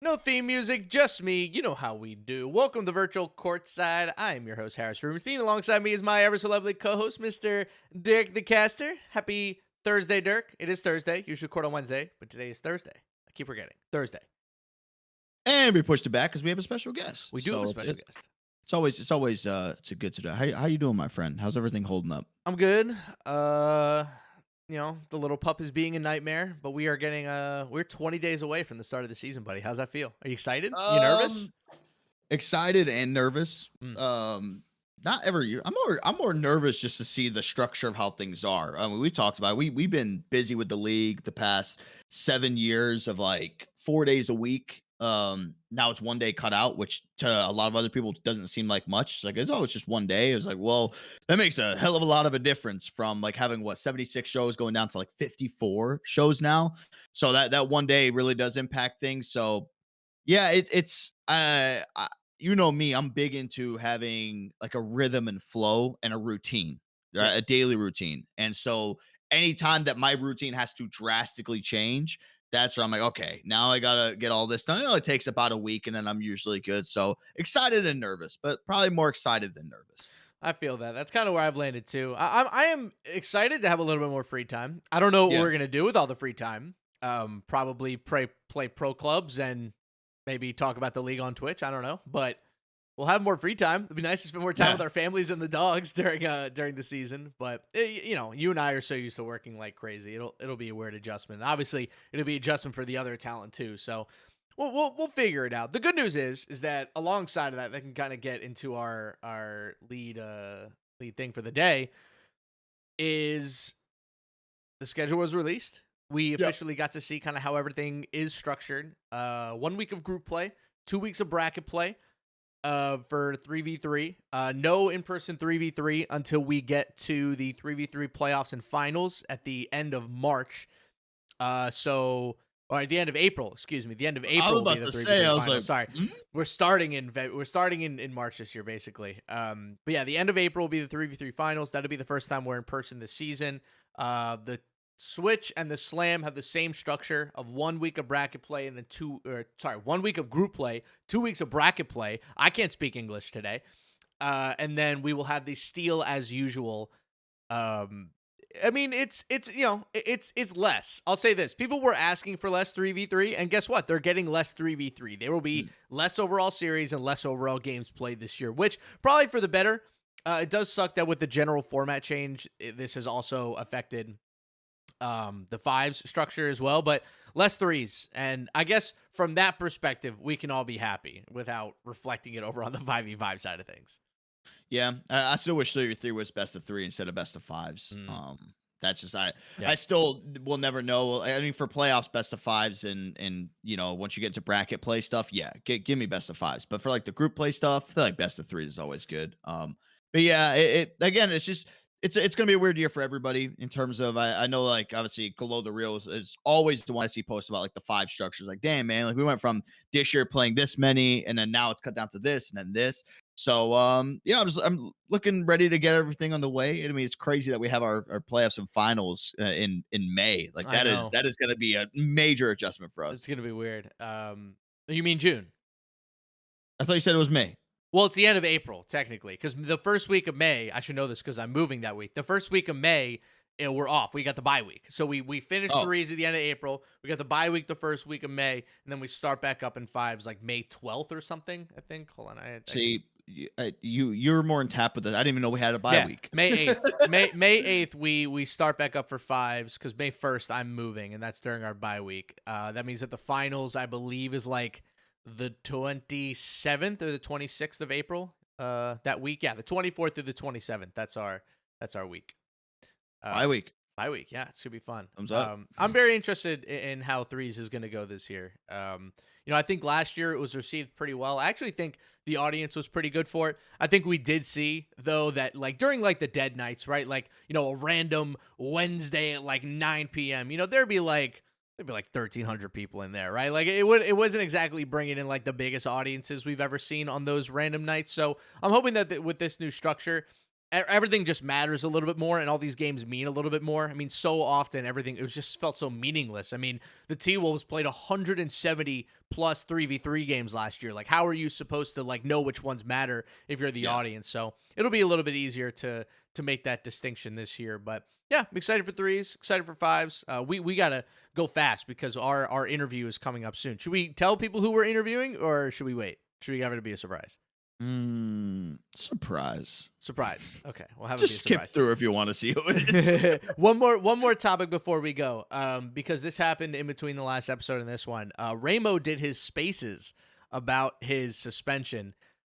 No theme music, just me. You know how we do. Welcome to Virtual Courtside. I am your host, Harris Rubenstein. Alongside me is my ever so lovely co-host, Mr. Dirk the Caster. Happy Thursday, Dirk. It is Thursday. Usually record on Wednesday, but today is Thursday. I keep forgetting. Thursday. And we pushed it back because we have a special guest. We do have a So special guest. it's good to do. How you doing, my friend? How's everything holding up? I'm good. The little pup is being a nightmare, but we are getting we're 20 days away from the start of the season, buddy. How's that feel? Are you excited? You nervous? Excited and nervous. Mm. Not every. I'm more nervous just to see the structure of how things are. I mean, we talked about it. We've been busy with the league the past 7 years of like 4 days a week. Now it's one day cut out, which to a lot of other people doesn't seem like much. It's like, it's just one day. It was like, well, that makes a hell of a lot of a difference from like having 76 shows going down to like 54 shows now. So that one day really does impact things. So yeah, you know me, I'm big into having like a rhythm and flow and a routine, right? Yeah. A daily routine. And so anytime that my routine has to drastically change, that's where I'm like, okay, now I gotta get all this done. It takes about a week and then I'm usually good. So excited and nervous, but probably more excited than nervous. I feel that. That's kind of where I've landed too. I am excited to have a little bit more free time. I don't know what Yeah. we're gonna do with all the free time. Probably play pro clubs and maybe talk about the league on Twitch. I don't know, but we'll have more free time. It'd be nice to spend more time Yeah. with our families and the dogs during the season. But you and I are so used to working like crazy. It'll be a weird adjustment. Obviously, it'll be adjustment for the other talent too. So we'll figure it out. The good news is that alongside of that, they can kind of get into our lead thing for the day. Is the schedule was released. We Yep. officially got to see kind of how everything is structured. 1 week of group play, 2 weeks of bracket play. For 3v3. No in-person 3v3 until we get to the 3v3 playoffs and finals at the end of March. Or at the end of April, excuse me. The end of April. I was will be about the to 3v3 say, I was finals. Sorry. like, We're starting in March this year, basically. But yeah, the end of April will be the 3v3 finals. That'll be the first time we're in person this season. The Switch and the Slam have the same structure of 1 week of bracket play and then 1 week of group play, 2 weeks of bracket play. I can't speak English today. And then we will have the Steel as usual. I mean, it's less. I'll say this. People were asking for less 3v3, and guess what? They're getting less 3v3. There will be less overall series and less overall games played this year, which probably for the better. It does suck that with the general format change, this has also affected the fives structure as well, but less threes. And I guess from that perspective, we can all be happy without reflecting it over on the 5v5 side of things. yeah, I still wish 3v3 was best of three instead of best of fives. That's just I still will never know. I mean, for playoffs, best of fives, and once you get to bracket play stuff, yeah, give me best of fives. But for like the group play stuff, I feel like best of three is always good. But yeah, it again, it's just it's gonna be a weird year for everybody in terms of I know like obviously Glow the Reels is always the one I see posts about like the five structures. Like, damn man, like we went from this year playing this many, and then now it's cut down to this and then this. So yeah, I'm looking ready to get everything on the way. I mean, it's crazy that we have our playoffs and finals in May. Like I know. that is going to be a major adjustment for It's us. gonna be weird. You mean June? I thought you said it was May. Well, it's the end of April, technically, because the first week of May, I should know this because I'm moving that week. The first week of May, we're off. We got the bye week. So we finished Oh, threes at the end of April. We got the bye week the first week of May, and then we start back up in fives like May 12th or something, I think. Hold on. see, you're more in tap with this. I didn't even know we had a bye week. May 8th. May 8th, we start back up for fives because May 1st, I'm moving, and that's during our bye week. That means that the finals, I believe, is like the 27th or the 26th of April. That week, yeah, the 24th through the 27th. That's our week. Bye week. Bye week, yeah, it's gonna be fun. Thumbs up. I'm very interested in how threes is gonna go this year. I think last year it was received pretty well. I actually think the audience was pretty good for it. I think we did see though that like during like the dead nights, right? Like a random Wednesday at like 9 p.m. There'd be like 1,300 people in there, right? Like it wasn't exactly bringing in like the biggest audiences we've ever seen on those random nights. So I'm hoping that with this new structure, everything just matters a little bit more, and all these games mean a little bit more. I mean, so often it was just felt so meaningless. I mean, the T-Wolves played 170 plus 3v3 games last year. Like, how are you supposed to like know which ones matter if you're the audience? So it'll be a little bit easier to make that distinction this year. But yeah, I'm excited for threes, excited for fives. We gotta go fast because our interview is coming up soon. Should we tell people who we're interviewing, or should we wait? Should we have it to be a surprise? Surprise. Okay, we'll have just skip through if you want to see who it is. one more topic before we go, because this happened in between the last episode and this one. Ramo did his spaces about his suspension.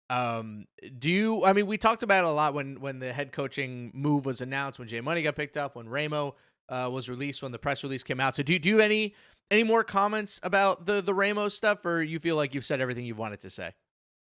I mean, we talked about it a lot when the head coaching move was announced, when Jay Money got picked up, when Ramo was released, when the press release came out. So do you have any more comments about the Ramo stuff, or you feel like you've said everything you wanted to say?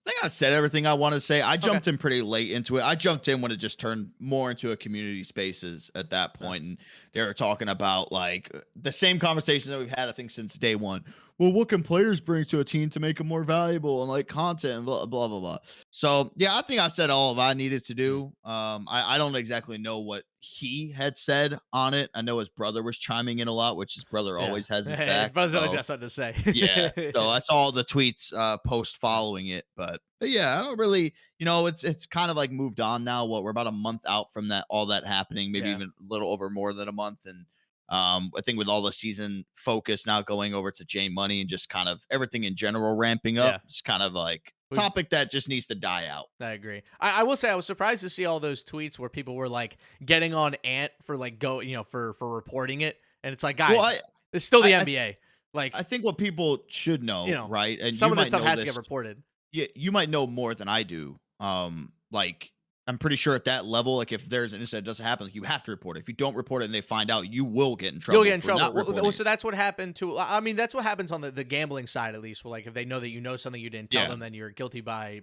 I think I said everything I want to say. I jumped in pretty late into it. I jumped in when it just turned more into a community spaces at that point, and they were talking about like the same conversations that we've had, I think, since day one. Well, what can players bring to a team to make it more valuable and like content and blah, blah, blah, blah. So yeah, I think I said all of I needed to do. I don't exactly know what he had said on it. I know his brother was chiming in a lot, which his brother always has his back. His brother's always got something to say. Yeah. So I saw the tweets post following it, but yeah, I don't really, it's kind of like moved on now. We're about a month out from all that happening, maybe even a little over more than a month. And I think with all the season focus now going over to Jay Money and just kind of everything in general ramping up, it's kind of like topic that just needs to die out. I agree. I will say I was surprised to see all those tweets where people were like getting on Ant for like for reporting it, and it's like, guys, it's still the NBA. Like, I think what people should know, right? And some of this stuff has to get reported. Yeah, you might know more than I do. Like, I'm pretty sure at that level, like if there's an incident that doesn't happen, like, you have to report it. If you don't report it and they find out, you will get in trouble. You'll get in trouble. Well, so that's what happened to. I mean, that's what happens on the gambling side, at least. Where, like, if they know that you know something you didn't tell them, then you're guilty by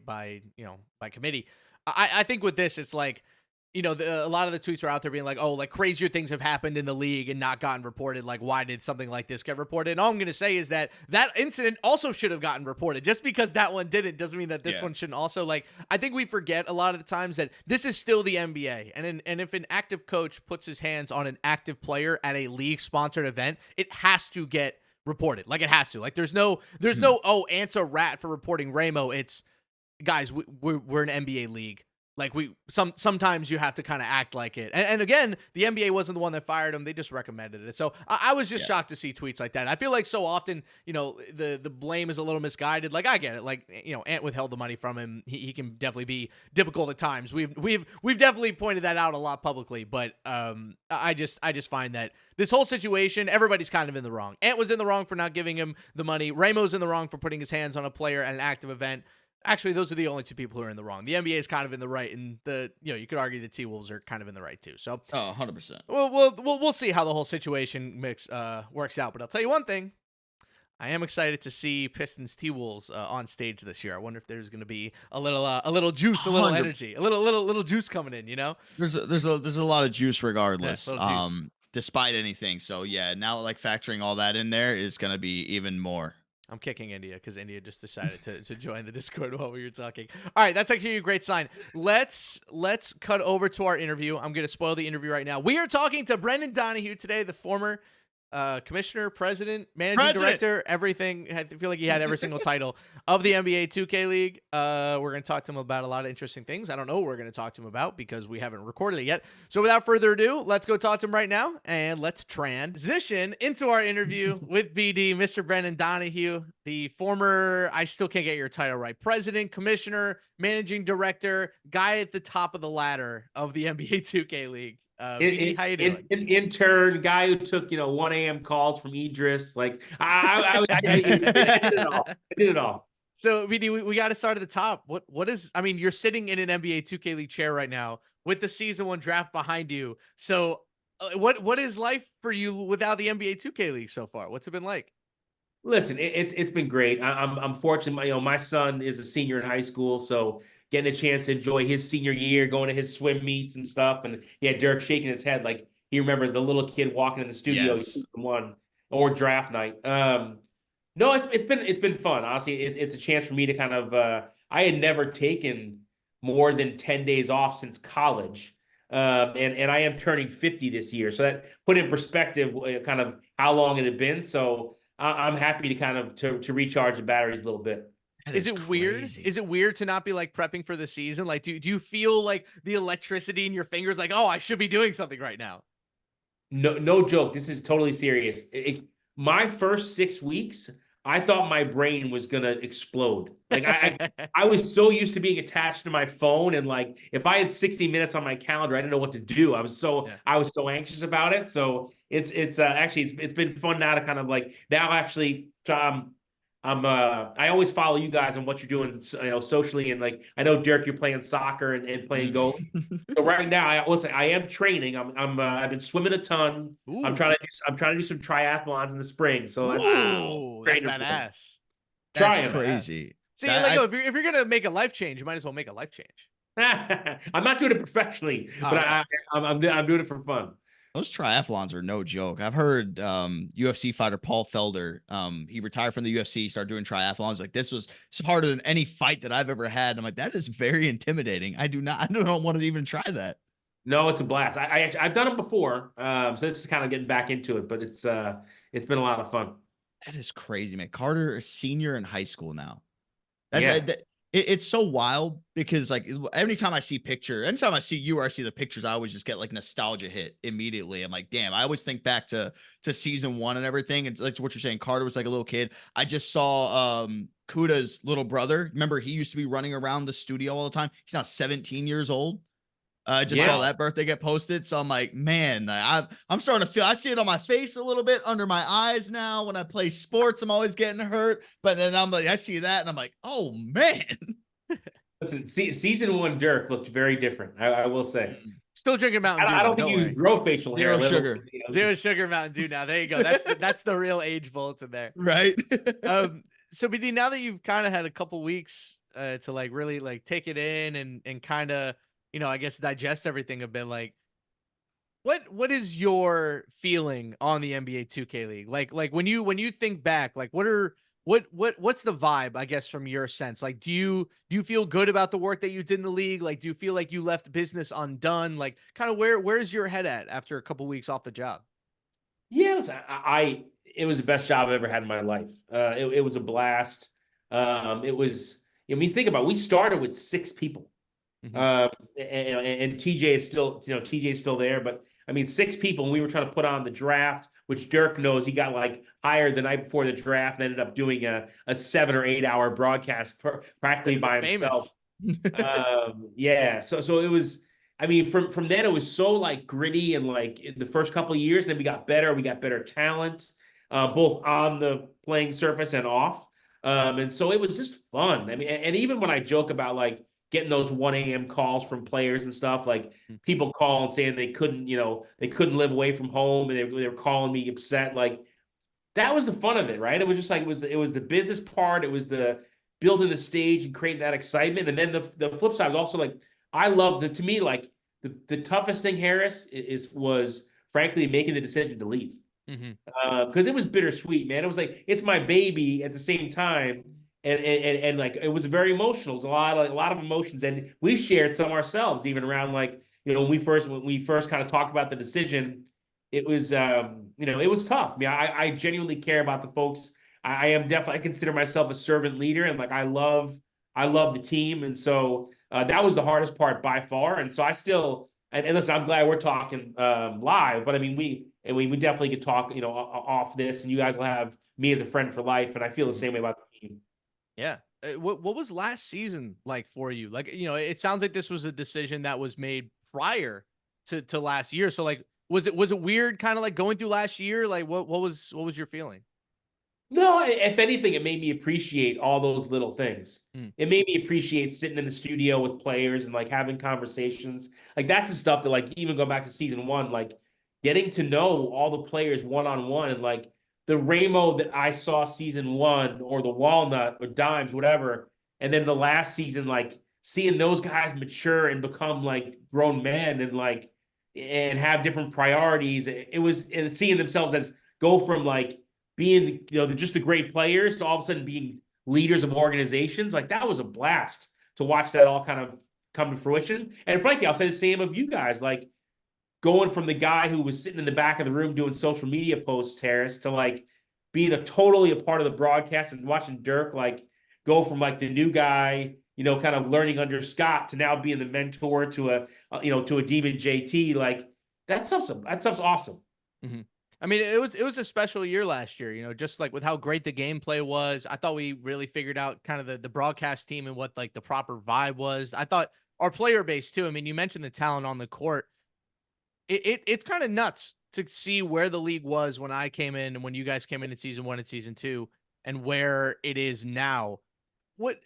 committee. I think with this, it's like, a lot of the tweets are out there being like, oh, like crazier things have happened in the league and not gotten reported. Like, why did something like this get reported? And all I'm going to say is that incident also should have gotten reported. Just because that one didn't doesn't mean that this one shouldn't also. Like, I think we forget a lot of the times that this is still the NBA. And if an active coach puts his hands on an active player at a league sponsored event, it has to get reported. Like, it has to. Like, there's no, oh, Ant's a rat for reporting Ramo. It's, guys, we're an NBA league. Like, sometimes you have to kind of act like it. And again, the NBA wasn't the one that fired him. They just recommended it. So I was just shocked to see tweets like that. I feel like so often, the blame is a little misguided. Like, I get it. Like, Ant withheld the money from him. He can definitely be difficult at times. We've definitely pointed that out a lot publicly. But I just find that this whole situation, everybody's kind of in the wrong. Ant was in the wrong for not giving him the money. Ramo's in the wrong for putting his hands on a player at an active event. Actually, those are the only two people who are in the wrong. The NBA is kind of in the right, and you could argue the T-Wolves are kind of in the right too. So, 100%. We'll see how the whole situation works out. But I'll tell you one thing: I am excited to see Pistons T-Wolves on stage this year. I wonder if there's going to be a little juice, a little energy, a little juice coming in. There's a lot of juice regardless. Juice. Despite anything. So yeah, now like factoring all that in there is going to be even more. I'm kicking India because India just decided to join the Discord while we were talking. All right, that's actually a great sign. Let's cut over to our interview. I'm going to spoil the interview right now. We are talking to Brendan Donohue today, the former commissioner, president, managing director, everything. I feel like he had every single title of the NBA 2K League. We're going to talk to him about a lot of interesting things. I don't know what we're going to talk to him about because we haven't recorded it yet. So without further ado, let's go talk to him right now, and let's transition into our interview with BD, Mr. Brendan Donohue, the former, I still can't get your title right, president, commissioner, managing director, guy at the top of the ladder of the NBA 2K League. BD, how you doing? An intern, guy who took 1 a.m. calls from Idris. Like I did it all. I did it all. So BD, we got to start at the top. What is? I mean, you're sitting in an NBA 2K League chair right now with the season 1 draft behind you. So what is life for you without the NBA 2K League so far? What's it been like? Listen, it's been great. I'm fortunate. My son is a senior in high school, so getting a chance to enjoy his senior year, going to his swim meets and stuff. And yeah, Dirk shaking his head like he remembered the little kid walking in the studio one or draft night. No, it's been fun. Honestly, it's a chance for me to kind of I had never taken more than 10 days off since college. And I am turning 50 this year. So that put in perspective kind of how long it had been. So I'm happy to kind of to recharge the batteries a little bit. Is it weird? Is it weird to not be like prepping for the season? Like, do you feel like the electricity in your fingers, like, oh, I should be doing something right now? No joke. This is totally serious. My first 6 weeks, I thought my brain was gonna explode. Like I was so used to being attached to my phone, and like if I had 60 minutes on my calendar, I didn't know what to do. I was so anxious about it. So it's actually it's been fun now to kind of like now actually I always follow you guys on what you're doing, socially, and like I know Dirk, you're playing soccer and playing goalie. So right now, I am training. I've been swimming a ton. Ooh. I'm trying to do some triathlons in the spring. So that's badass. That's crazy. See, like, if you're gonna make a life change, you might as well make a life change. I'm not doing it professionally, but okay. I'm doing it for fun. Those triathlons are no joke. I've heard UFC fighter Paul Felder, he retired from the UFC, started doing triathlons. Like this was harder than any fight that I've ever had. I'm like, that is very intimidating. I don't want to even try that. No, it's a blast. I've done it before. So this is kind of getting back into it, but it's been a lot of fun. That is crazy, man. Carter, a senior in high school now. It's so wild because like anytime I see you or I see the pictures, I always just get like nostalgia hit immediately. I'm like, damn, I always think back to season 1 and everything. And like what you're saying, Carter was like a little kid. I just saw Kuda's little brother. Remember, he used to be running around the studio all the time. He's now 17 years old. I just saw that birthday get posted. So I'm like, man, I'm starting to feel, I see it on my face a little bit, under my eyes now. When I play sports, I'm always getting hurt. But then I'm like, I see that and I'm like, oh man. Listen, season 1 Dirk looked very different. I will say. Still drinking Mountain Dew. I don't think you grow facial hair. Zero sugar Mountain Dew now. There you go. That's the real age bulletin there. Right. So BD, now that you've kind of had a couple weeks to like really like take it in and kind of, I guess digest everything a bit, like what is your feeling on the NBA 2K League? Like when you think back, like what's the vibe, I guess, from your sense? Like do you feel good about the work that you did in the league? Like do you feel like you left business undone? Like kind of where's your head at after a couple weeks off the job? Yes, it was the best job I've ever had in my life. It was a blast. It was, when you think about it, we started with 6 people. Mm-hmm. And TJ is still there, but I mean 6 people, and we were trying to put on the draft, which Dirk knows. He got like hired the night before the draft and ended up doing a 7 or 8 hour broadcast practically by himself. So it was, I mean, from then it was so like gritty, and like in the first couple of years, then we got better talent, both on the playing surface and off. And so it was just fun. I mean, and even when I joke about like getting those 1 a.m. calls from players and stuff, like people calling saying they couldn't live away from home, and they were calling me upset. Like that was the fun of it, right? It was just like, it was the business part. It was the building the stage and creating that excitement. And then the flip side was also like, I love to me, like the toughest thing, Harris, was frankly making the decision to leave. Because it was bittersweet, man. It was like, it's my baby at the same time. And like it was very emotional. It was a lot of emotions, and we shared some ourselves, even around like when we first kind of talked about the decision. It was it was tough. I mean, I genuinely care about the folks. I consider myself a servant leader, and like I love the team, and so that was the hardest part by far. And so I still and listen, I'm glad we're talking live, but I mean we definitely could talk off this, and you guys will have me as a friend for life, and I feel the same way about the team. Yeah. What was last season like for you? Like, it sounds like this was a decision that was made prior to last year. So like, was it weird kind of like going through last year? Like what was your feeling? No, if anything, it made me appreciate all those little things. It made me appreciate sitting in the studio with players and like having conversations. Like that's the stuff that like even go back to season 1, like getting to know all the players one-on-one, and like the Ramo that I saw season 1, or the Walnut or Dimes, whatever. And then the last season, like seeing those guys mature and become like grown men and have different priorities. It was, and seeing themselves as go from like being, just the great players to all of a sudden being leaders of organizations. Like that was a blast to watch that all kind of come to fruition. And frankly, I'll say the same of you guys. Like going from the guy who was sitting in the back of the room doing social media posts, Harris, to like being totally a part of the broadcast and watching Dirk like go from like the new guy, kind of learning under Scott to now being the mentor to a Demon JT. Like that stuff's awesome. Mm-hmm. I mean, it was a special year last year, just like with how great the gameplay was. I thought we really figured out kind of the broadcast team and what like the proper vibe was. I thought our player base too. I mean, you mentioned the talent on the court. It's kind of nuts to see where the league was when I came in and when you guys came in season 1 and season 2 and where it is now. What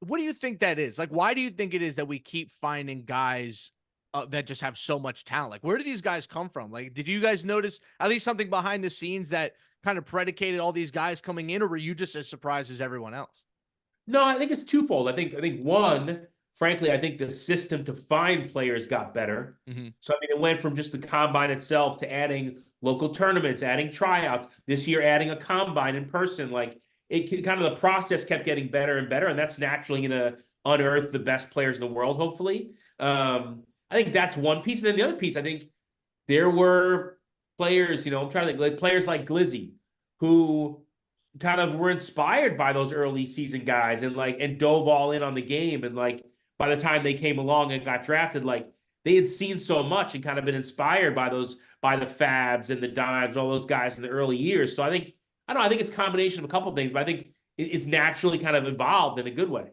do you think that is? Like, why do you think it is that we keep finding guys that just have so much talent? Like, where do these guys come from? Like, did you guys notice at least something behind the scenes that kind of predicated all these guys coming in, or were you just as surprised as everyone else? No, I think it's twofold. I think one, frankly, I think the system to find players got better. Mm-hmm. So, I mean, it went from just the combine itself to adding local tournaments, adding tryouts. This year, adding a combine in person. Like, it kind of the process kept getting better and better, and that's naturally going to unearth the best players in the world, hopefully. I think that's one piece. And then the other piece, I think there were players, I'm trying to think, like players like Glizzy, who kind of were inspired by those early season guys and dove all in on the game. And like, by the time they came along and got drafted, like they had seen so much and kind of been inspired by the Fabs and the Dimes, all those guys in the early years. So I think it's a combination of a couple of things, but I think it's naturally kind of evolved in a good way.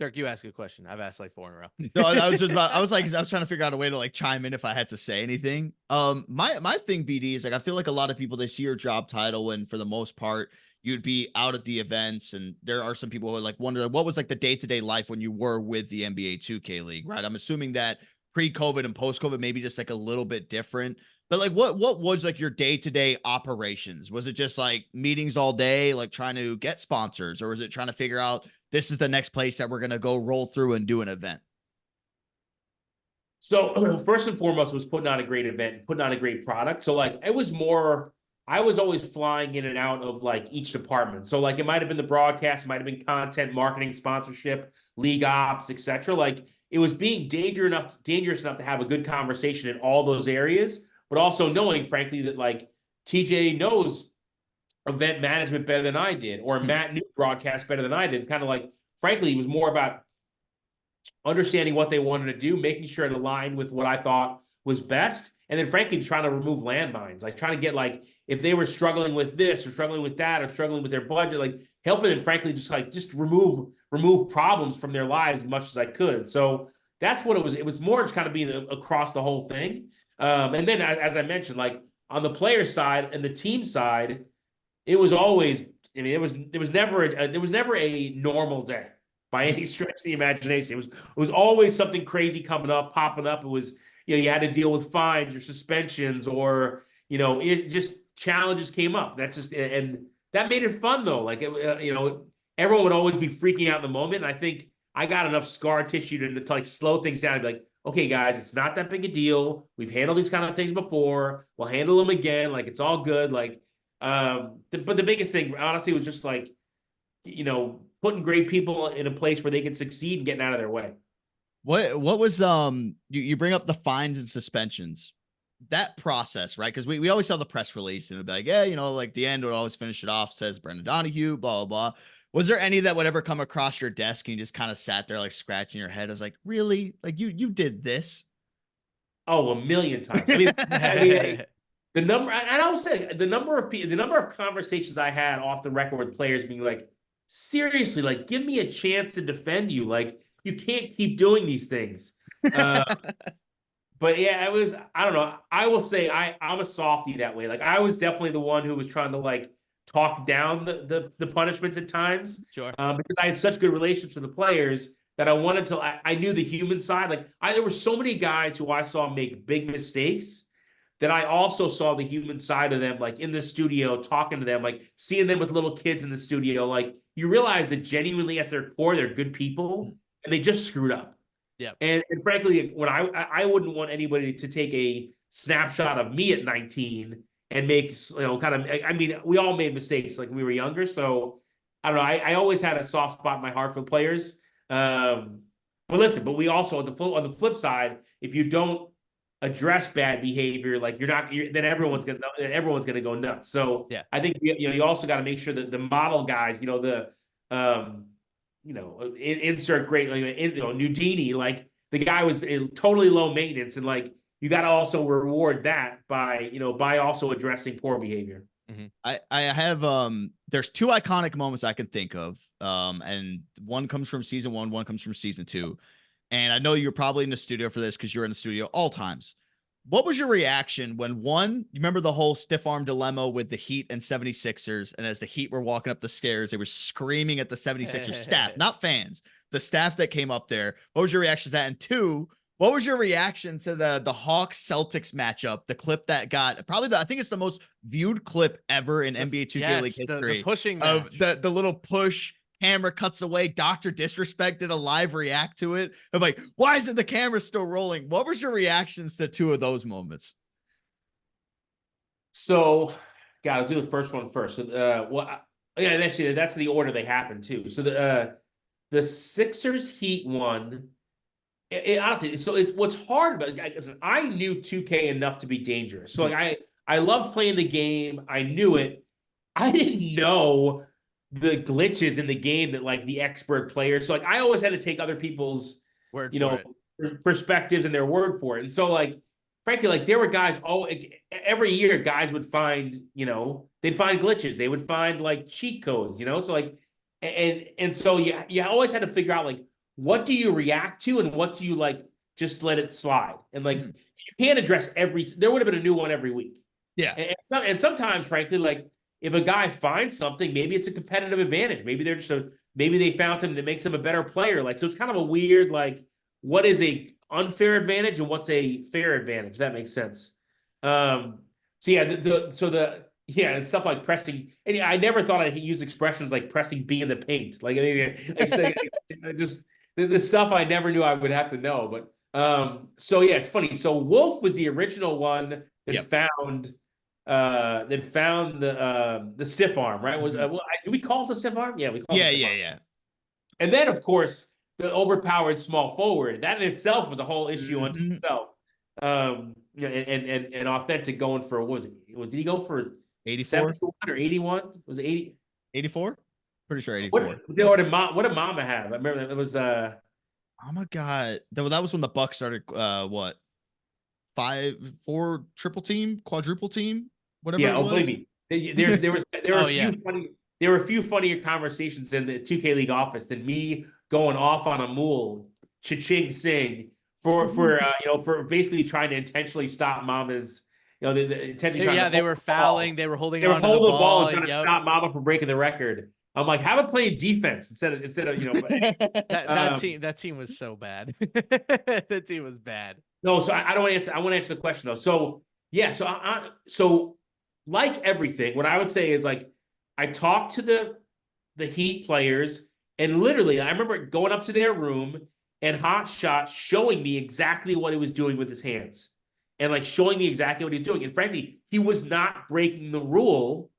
Dirk, you ask a question. I've asked like 4 in a row. So I was trying to figure out a way to like chime in if I had to say anything. My thing, BD, is like I feel like a lot of people this year job title, and for the most part, you'd be out at the events, and there are some people who like wonder what was like the day-to-day life when you were with the NBA 2K League, right? I'm assuming that pre-COVID and post-COVID maybe just like a little bit different. But like what was like your day-to-day operations? Was it just like meetings all day, like trying to get sponsors, or was it trying to figure out this is the next place that we're going to go roll through and do an event? So first and foremost was putting on a great event, putting on a great product. So like it was more, I was always flying in and out of like each department. So like it might have been the broadcast, it might have been content, marketing, sponsorship, league ops, etc. Like it was being dangerous enough to have a good conversation in all those areas, but also knowing, frankly, that like TJ knows event management better than I did, or Matt knew broadcast better than I did. Kind of like, frankly, it was more about understanding what they wanted to do, making sure it aligned with what I thought was best, and then frankly trying to remove landmines, like trying to get like if they were struggling with this or struggling with that or struggling with their budget, like helping them frankly just remove problems from their lives as much as I could. So that's what it was. It was more just kind of being across the whole thing. And then as I mentioned, like on the player side and the team side, it was always, I mean, there was never a normal day by any stretch of the imagination. It was always something crazy coming up, popping up. It was, you had to deal with fines or suspensions, or, it just challenges came up. That's just, and that made it fun though. Like, everyone would always be freaking out in the moment. And I think I got enough scar tissue to like slow things down and be like, okay, guys, it's not that big a deal. We've handled these kind of things before. We'll handle them again. Like, it's all good. Like, but the biggest thing, honestly, was just like, putting great people in a place where they can succeed and getting out of their way. What was you bring up the fines and suspensions, that process, right? Because we always saw the press release and it'd be like, yeah, like the end would always finish it off, says Brendan Donohue, blah, blah, blah. Was there any that would ever come across your desk and you just kind of sat there like scratching your head? I was like, really? Like you did this? Oh, a million times. I mean, the number, and I will say the number of conversations I had off the record with players being like, seriously, like, give me a chance to defend you. Like, you can't keep doing these things. But yeah, I don't know. I will say I'm a softie that way. Like, I was definitely the one who was trying to like talk down the punishments at times. Sure. Because I had such good relationships with the players that I wanted to, I knew the human side. Like, there were so many guys who I saw make big mistakes that I also saw the human side of them, like in the studio, talking to them, like seeing them with little kids in the studio. Like, you realize that genuinely at their core, they're good people and they just screwed up. Yeah. And frankly, when I wouldn't want anybody to take a snapshot of me at 19 and make, I mean, we all made mistakes like when we were younger. So I don't know. I always had a soft spot in my heart for players. But listen, but we also on the flip side, if you don't address bad behavior, like then everyone's gonna go nuts. So Yeah. I think you also got to make sure that the model guys, insert great Nudini, like the guy was totally low maintenance, and like you got to also reward that by also addressing poor behavior. Mm-hmm. I have there's two iconic moments I can think of, and one comes from season 1, one comes from season 2, and I know you're probably in the studio for this because you're in the studio all times. What was your reaction when you remember the whole stiff arm dilemma with the Heat and 76ers, and as the Heat were walking up the stairs, they were screaming at the 76ers staff, not fans, the staff that came up there. What was your reaction to that? And two, what was your reaction to the Hawks Celtics matchup? The clip that got probably I think it's the most viewed clip ever in NBA 2K League history. The pushing of the little push, camera cuts away. Dr. Disrespect did a live react to it. I'm like, why isn't the camera still rolling? What was your reactions to two of those moments? So, I'll do the first one first. So, actually, that's the order they happened too. So the Sixers Heat one. Honestly, so it's what's hard about it. I knew 2K enough to be dangerous. So like I loved playing the game. I knew it. I didn't know the glitches in the game that like the expert players. So like I always had to take other people's perspectives and their word for it. And so like frankly, like there were guys every year guys would find, they'd find glitches. They would find like cheat codes, so like and so you always had to figure out like what do you react to and what do you like just let it slide? And like you can't address there would have been a new one every week. Yeah. And sometimes, frankly, like if a guy finds something, maybe it's a competitive advantage. Maybe they're maybe they found something that makes them a better player. Like, so it's kind of a weird, like, what is a unfair advantage and what's a fair advantage? That makes sense. And stuff like pressing. And I never thought I'd use expressions like pressing B in the paint. Like, I mean, just the stuff I never knew I would have to know. But it's funny. So Wolf was the original one that found the stiff arm, right? Do we call it the stiff arm? Yeah, we call it the stiff arm. Yeah. And then of course the overpowered small forward. That in itself was a whole issue unto itself. And Authentic going for what was it? Did he go for 84 or 81? Was it 80? 84? Pretty sure 84. What did Mama have? I remember it was Mama got that was when the Bucks started 5-4 triple team, quadruple team, whatever it was. Believe me. There were a few funnier conversations in the 2K League office than me going off on a mule, cha-ching sing for basically trying to intentionally stop Mama's, intentionally they were fouling, they were holding the ball and trying to stop Mama from breaking the record. I'm like, have it playing defense instead of that team was so bad. That team was bad. No, so I don't want to answer. I want to answer the question though. So yeah, so like everything, what I would say is like I talked to the Heat players, and literally I remember going up to their room and Hot Shot showing me exactly what he was doing with his hands, and like showing me exactly what he was doing. And frankly, he was not breaking the rule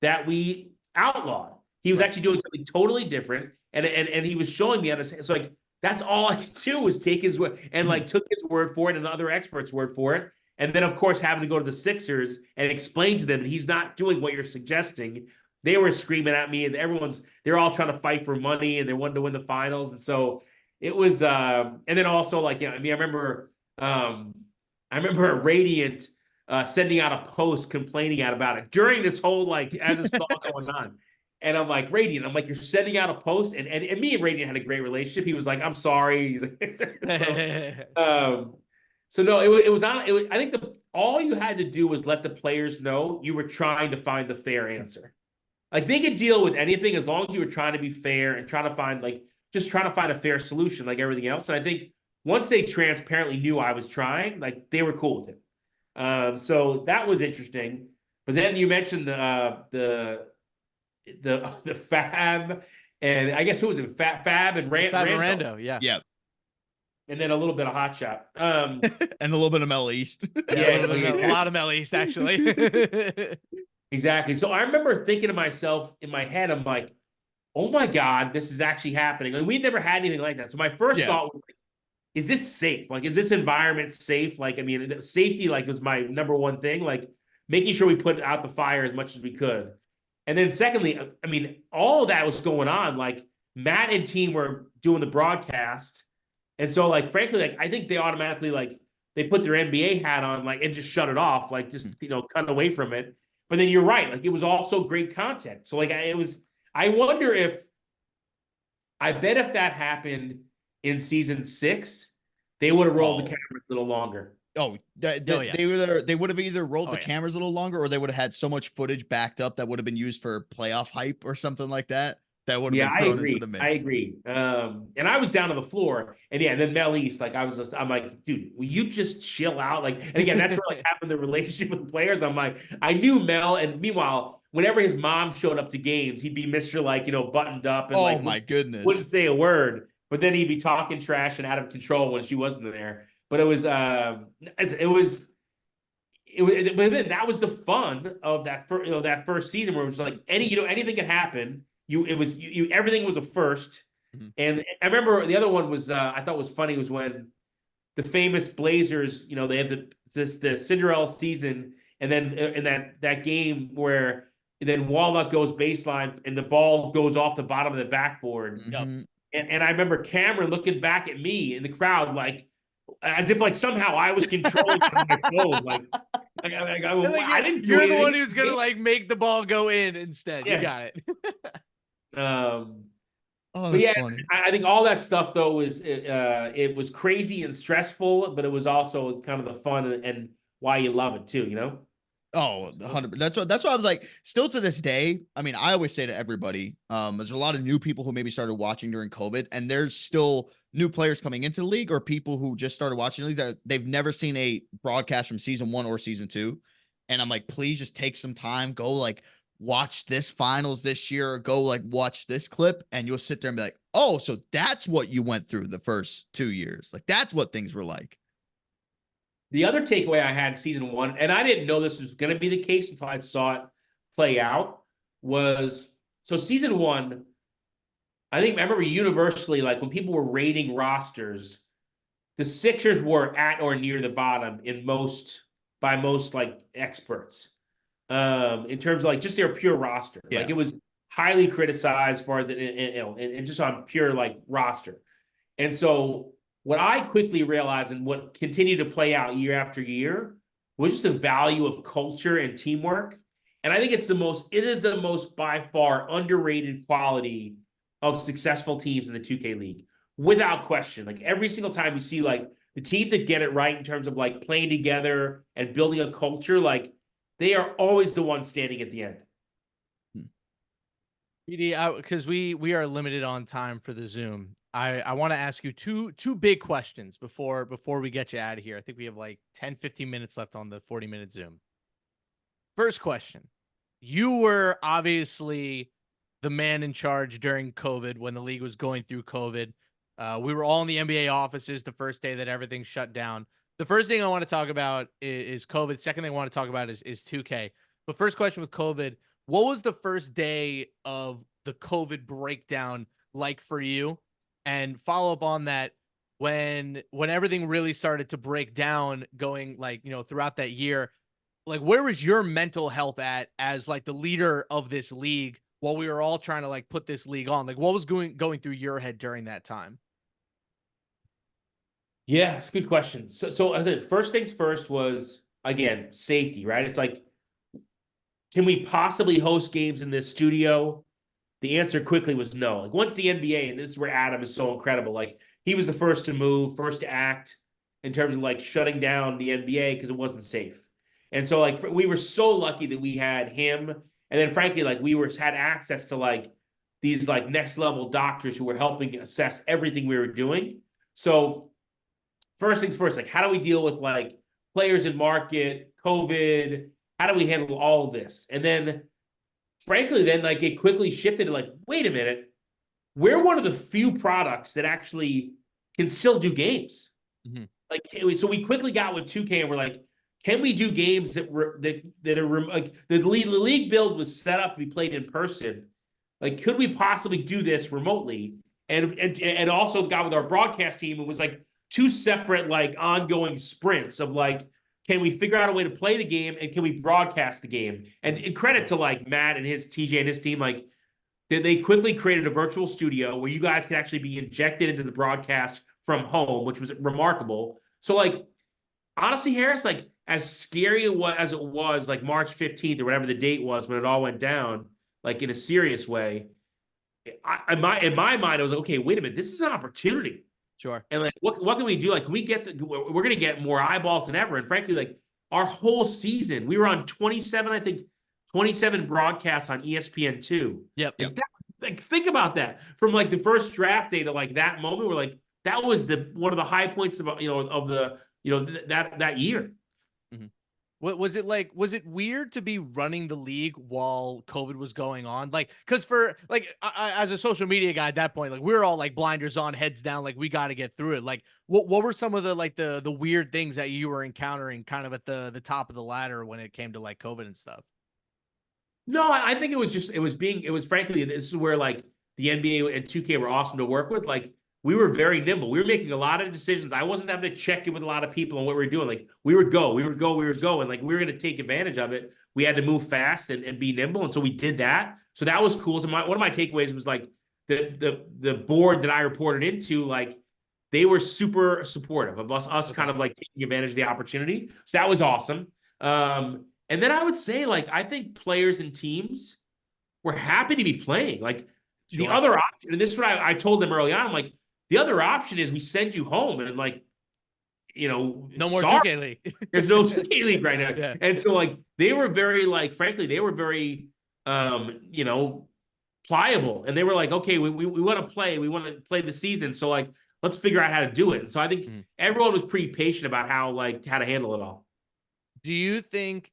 that we outlawed. He was actually doing something totally different, and he was showing me how to. So like that's all I could do was take his word and like took his word for it and the other experts' word for it. And then, of course, having to go to the Sixers and explain to them that he's not doing what you're suggesting. They were screaming at me, and they're all trying to fight for money, and they wanted to win the finals. And so it was, and then also like, I remember Radiant sending out a post complaining about it during this whole, like, as it's all going on. And I'm like, Radiant, you're sending out a post, and me and Radiant had a great relationship. He was like, I'm sorry. He's like, so no, it was I think all you had to do was let the players know you were trying to find the fair answer. Like they could deal with anything as long as you were trying to be fair and trying to find a fair solution, like everything else. And I think once they transparently knew I was trying, like they were cool with it. So that was interesting. But then you mentioned the Fab, and I guess who was it? Fab and Rando, yeah. Yeah. And then a little bit of Hot Shot. And a little bit of Mel East. A lot of Mel East, actually. Exactly. So I remember thinking to myself in my head, I'm like, oh my God, this is actually happening. Like, we never had anything like that. So my first thought was, like, is this safe? Like, is this environment safe? Like, I mean, safety, like, was my number one thing, like making sure we put out the fire as much as we could. And then secondly, I mean, all of that was going on. Like, Matt and team were doing the broadcast. And so, like, frankly, like, I think they automatically, like, they put their NBA hat on, like, and just shut it off, like, just, cut away from it. But then you're right. Like, it was also great content. So, like, I wonder if, I bet if that happened in season 6, they would have rolled the cameras a little longer. They would have either rolled the cameras a little longer, or they would have had so much footage backed up that would have been used for playoff hype or something like that. That would have been thrown into the mix. I agree. And I was down on the floor, and then Mel East, like, I'm like, dude, will you just chill out? Like, and again, that's where, like, happened the relationship with the players. I'm like, I knew Mel, and meanwhile, whenever his mom showed up to games, he'd be Mr. like, buttoned up and my goodness, wouldn't say a word. But then he'd be talking trash and out of control when she wasn't there. But it was that was the fun of that first season, where it was like anything could happen. Everything was a first. Mm-hmm. And I remember the other one was I thought was funny was when the famous Blazers, they had the Cinderella season, and then in that game where then Wallach goes baseline and the ball goes off the bottom of the backboard. Mm-hmm. And I remember Cameron looking back at me in the crowd, like, as if, like, somehow I was controlling my phone. Like, I didn't. You're the one who's gonna, like, make the ball go in instead. Yeah. You got it. That's funny. I think all that stuff though was it was crazy and stressful, but it was also kind of the fun and why you love it too. 100%. That's why I was like, still to this day, I mean, I always say to everybody, there's a lot of new people who maybe started watching during COVID, and there's still new players coming into the league, or people who just started watching the league that they've never seen a broadcast from season 1 or season 2. And I'm like, please just take some time, go, like, watch this finals this year, or go, like, watch this clip, and you'll sit there and be like, oh, so that's what you went through the first 2 years. Like, that's what things were like. The other takeaway I had season 1, and I didn't know this was going to be the case until I saw it play out, was so season 1, I remember universally, like, when people were rating rosters, the Sixers were at or near the bottom by most like experts, in terms of, like, just their pure roster. Yeah. Like, it was highly criticized as far as and just on pure, like, roster. And so what I quickly realized, and what continued to play out year after year, was just the value of culture and teamwork. And I think it is the most by far underrated quality of successful teams in the 2K League, without question. Like, every single time you see, like, the teams that get it right in terms of, like, playing together and building a culture, like, they are always the ones standing at the end. PD, because we are limited on time for the Zoom. I want to ask you two big questions before we get you out of here. I think we have like 10-15 minutes left on the 40-minute Zoom. First question. You were obviously the man in charge during COVID, when the league was going through COVID. We were all in the NBA offices the first day that everything shut down. The first thing I want to talk about is COVID. Second thing I want to talk about is 2K. But first question with COVID, what was the first day of the COVID breakdown like for you? And follow up on that, when everything really started to break down, going, like, throughout that year, like, where was your mental health at as, like, the leader of this league while we were all trying to, like, put this league on? Like, what was going through your head during that time? Yeah, it's a good question. So I think first things first was, again, safety, right? It's like, can we possibly host games in this studio? The answer quickly was no. Like, once the NBA, and this is where Adam is so incredible, like, he was the first to move, first to act in terms of, like, shutting down the NBA because it wasn't safe. And so, like, we were so lucky that we had him. And then, frankly, like, had access to, like, these, like, next level doctors who were helping assess everything we were doing. So first things first, like, how do we deal with, like, players in market, COVID? How do we handle all of this? And then, frankly, then, like, it quickly shifted to, like, wait a minute, we're one of the few products that actually can still do games. Mm-hmm. Like, so we quickly got with 2K, and we're like, can we do games that are like, the league build was set up to be played in person, Like, could we possibly do this remotely? And also got with our broadcast team, it was like two separate like ongoing sprints of like, can we figure out a way to play the game and can we broadcast the game? And credit to like Matt and his TJ and his team, like they quickly created a virtual studio where you guys could actually be injected into the broadcast from home, which was remarkable. So like, honestly, Harris, like as scary as it was like March 15th or whatever the date was when it all went down, like in a serious way, in my mind, I was like, okay, wait a minute, this is an opportunity. Sure. And like, what can we do? Like, can we we're going to get more eyeballs than ever. And frankly, like our whole season, we were on 27, I think 27 broadcasts on ESPN2. Yep. Like think about that from like the first draft day to like that moment where like, that was one of the high points of, that year. Mm-hmm. What was it like? Was it weird to be running the league while COVID was going on? Like, because for like, as a social media guy at that point, like we were all like blinders on, heads down, like we got to get through it. Like, what were some of the like the weird things that you were encountering, kind of at the top of the ladder when it came to like COVID and stuff? No, I think it was frankly, this is where like the NBA and 2K were awesome to work with. Like, we were very nimble. We were making a lot of decisions. I wasn't having to check in with a lot of people on what we were doing. Like we would go. And like we were going to take advantage of it. We had to move fast and be nimble. And so we did that. So that was cool. So one of my takeaways was like the board that I reported into, like they were super supportive of us kind of like taking advantage of the opportunity. So that was awesome. And then I would say like, I think players and teams were happy to be playing. Like the other option, and this is what I told them early on, I'm like, the other option is we send you home and like, no more 2K League. There's no 2K League right now. Yeah. And so like they were very like, frankly, they were very pliable. And they were like, okay, we want to play. We want to play the season. So like, let's figure out how to do it. And so I think everyone was pretty patient about how to handle it all. Do you think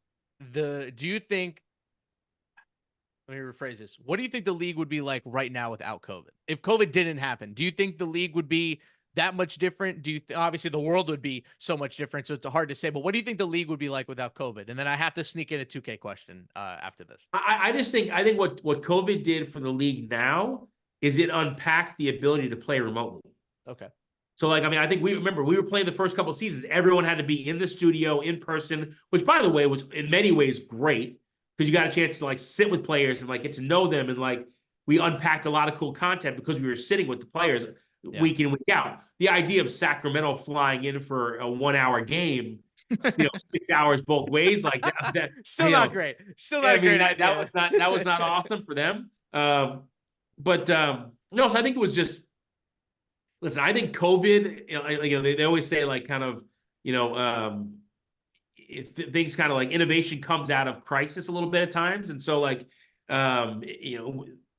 let me rephrase this. What do you think the league would be like right now without COVID? If COVID didn't happen, do you think the league would be that much different? Obviously the world would be so much different, so it's hard to say, but what do you think the league would be like without COVID? And then I have to sneak in a 2K question after this. I think what COVID did for the league now is it unpacked the ability to play remotely. Okay. So like, I mean, I think we were playing the first couple of seasons. Everyone had to be in the studio in person, which by the way was in many ways great, because you got a chance to like sit with players and like get to know them. And like, we unpacked a lot of cool content because we were sitting with the players week in, week out. The idea of Sacramento flying in for a 1 hour game, 6 hours both ways, like that still not great. Still not great. That was not awesome for them. No, so I think it was just, listen, I think COVID, they always say like kind of, things kind of like innovation comes out of crisis a little bit at times. And so like,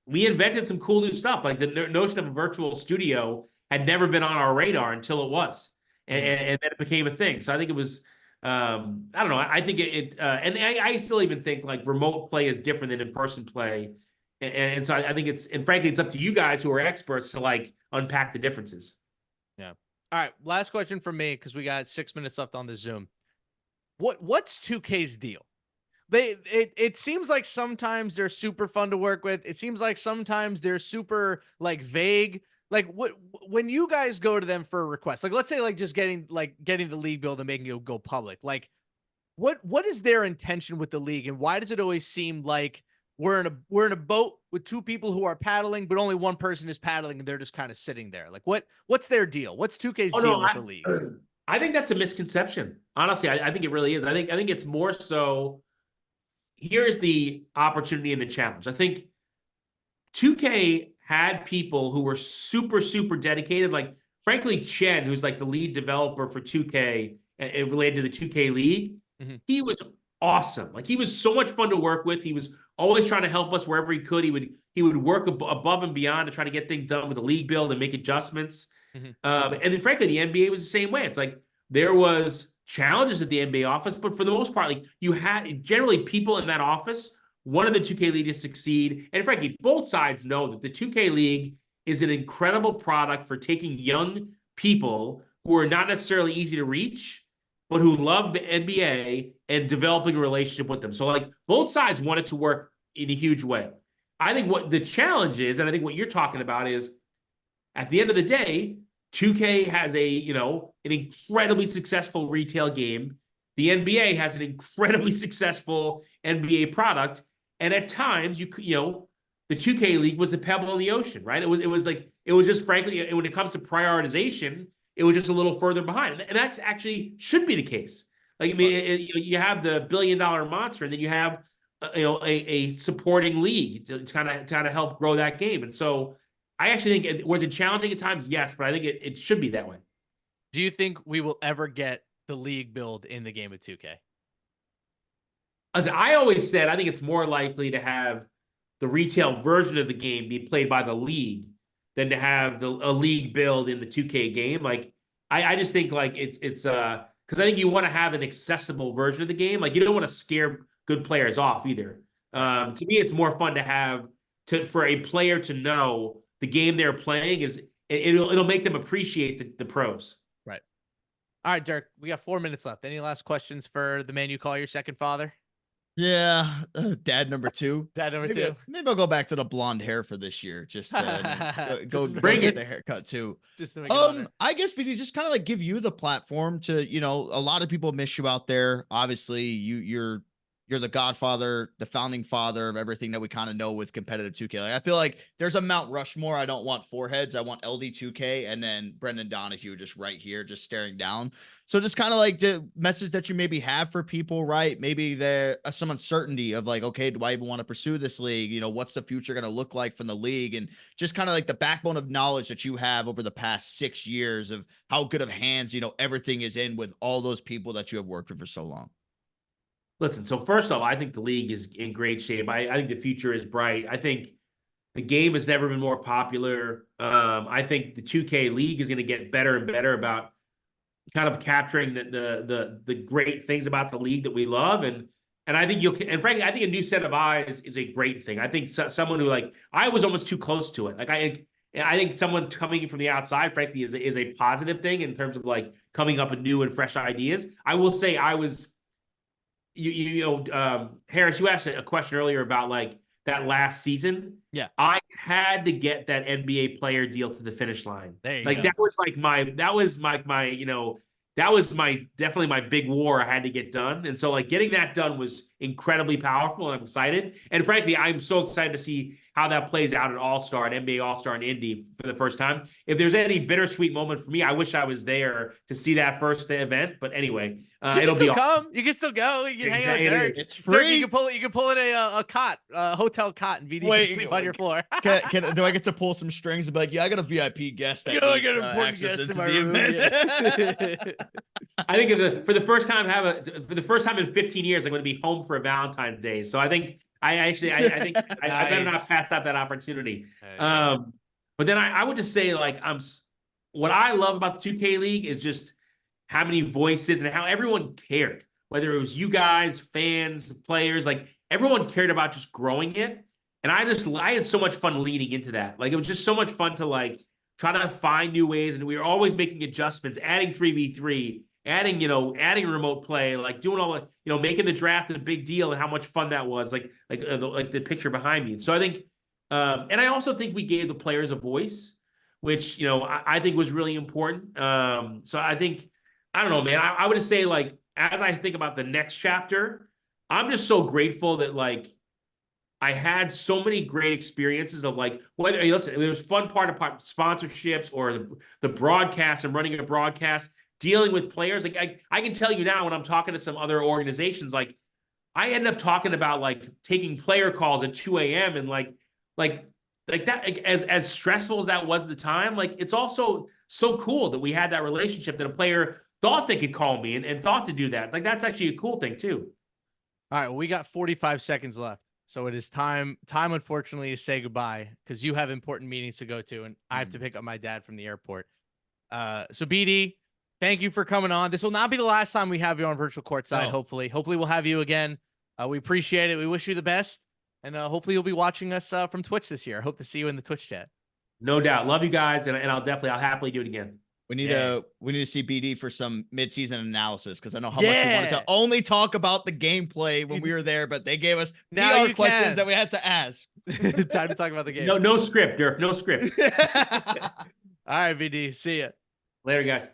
we invented some cool new stuff. Like the notion of a virtual studio had never been on our radar until it was. And then it became a thing. So I think it was, I don't know. I think and I still even think like remote play is different than in-person play. And so I think and frankly, it's up to you guys who are experts to like unpack the differences. Yeah. All right. Last question from me, because we got 6 minutes left on the Zoom. What's 2K's deal? It seems like sometimes they're super fun to work with. It seems like sometimes they're super like vague. Like when you guys go to them for a request, like let's say like just getting the league build and making it go public, like what is their intention with the league, and why does it always seem like we're in a boat with two people who are paddling, but only one person is paddling and they're just kind of sitting there? Like what's their deal? What's 2K's deal with the league? I think that's a misconception. Honestly, I think it really is. I think it's more so, here's the opportunity and the challenge. I think 2K had people who were super, super dedicated. Like, frankly, Chen, who's like the lead developer for 2K and related to the 2K League, he was awesome. Like, he was so much fun to work with. He was always trying to help us wherever he could. He would work above and beyond to try to get things done with the league build and make adjustments. And then frankly, the NBA was the same way. It's like there was challenges at the NBA office, but for the most part, like you had generally people in that office wanted the 2K League to succeed. And frankly, both sides know that the 2K League is an incredible product for taking young people who are not necessarily easy to reach, but who love the NBA and developing a relationship with them. So like both sides wanted to work in a huge way. I think what the challenge is, and I think what you're talking about is, at the end of the day, 2K has an incredibly successful retail game. The NBA has an incredibly successful NBA product, and at times, the 2K League was the pebble in the ocean, right? It was just, frankly, when it comes to prioritization, it was just a little further behind, and that actually should be the case. Like, I mean, you have the billion-dollar monster, and then you have a supporting league to kind of help grow that game. And so I actually think, was it challenging at times? Yes, but I think it should be that way. Do you think we will ever get the league build in the game of 2K? As I always said, I think it's more likely to have the retail version of the game be played by the league than to have a league build in the 2K game. Like, I just think, like, it's because I think you want to have an accessible version of the game. Like, you don't want to scare good players off either. To me, it's more fun to have for a player to know the game they're playing it'll make them appreciate the pros. Right. All right, Dirk, we got 4 minutes left. Any last questions for the man you call your second father? Yeah, dad number 2. Dad number 2. Maybe I'll go back to the blonde hair for this year. Just go bring get the haircut too. Just to make it I guess we could just kind of like give you the platform to, a lot of people miss you out there. Obviously, you're the godfather, the founding father of everything that we kind of know with competitive 2K. Like, I feel like there's a Mount Rushmore. I don't want 4 heads. I want LD2K and then Brendan Donohue just right here, just staring down. So just kind of like the message that you maybe have for people, right? Maybe there some uncertainty of like, okay, do I even want to pursue this league? What's the future going to look like from the league? And just kind of like the backbone of knowledge that you have over the past 6 years of how good of hands, everything is in with all those people that you have worked with for so long. Listen, so first off, I think the league is in great shape. I think the future is bright. I think the game has never been more popular. I think the 2K League is going to get better and better about kind of capturing the great things about the league that we love. And I think and frankly, I think a new set of eyes is a great thing. I think someone who, like, I was almost too close to it. Like, I think someone coming from the outside, frankly, is a positive thing in terms of like coming up with new and fresh ideas. I will say I was. Harris, you asked a question earlier about like that last season. Yeah, I had to get that NBA player deal to the finish line. There you go. That was definitely my big war I had to get done. And so like getting that done was incredibly powerful, and I'm excited. And frankly, I'm so excited to see how that plays out at All-Star and NBA All-Star and Indy for the first time. If there's any bittersweet moment for me, I wish I was there to see that first event. But anyway, it'll be awesome. You can still go. You can hang out with Dirk. It's free. Dirk, you can pull in a cot, a hotel cot, and VD sleep on your floor. Do I get to pull some strings and be like, yeah, I got a VIP guest that needs access into the event? I think for the first time in 15 years, I'm going to be home for a Valentine's Day. So I think I think I better not pass out that opportunity. But then I would just say, like, what I love about the 2K League is just how many voices and how everyone cared, whether it was you guys, fans, players, like everyone cared about just growing it. And I had so much fun leading into that. Like, it was just so much fun to like try to find new ways. And we were always making adjustments, adding 3v3, adding remote play, like doing all the, making the draft a big deal and how much fun that was, like the picture behind me. So I think, and I also think we gave the players a voice, which, I think was really important. So I think, I don't know, man, I would just say, like, as I think about the next chapter, I'm just so grateful that, like, I had so many great experiences of like, whether, listen, there was fun part of sponsorships or the broadcast and running a broadcast, dealing with players. Like I can tell you now, when I'm talking to some other organizations, like I end up talking about like taking player calls at 2 a.m. and like that, like, as stressful as that was at the time, like it's also so cool that we had that relationship that a player thought they could call me and thought to do that. Like, that's actually a cool thing too. All right, well, we got 45 seconds left. So it is time, unfortunately, to say goodbye because you have important meetings to go to, and I have to pick up my dad from the airport. So BD, thank you for coming on. This will not be the last time we have you on Virtual Courtside. Oh. Hopefully we'll have you again. We appreciate it. We wish you the best, and hopefully you'll be watching us from Twitch this year. I hope to see you in the Twitch chat. No doubt. Love you guys, and I'll happily do it again. We need to see BD for some midseason analysis because I know how much we wanted to only talk about the gameplay when we were there, but they gave us PR questions that we had to ask. Time to talk about the game. No script, Dirk. No script. All right, VD. See ya. Later, guys.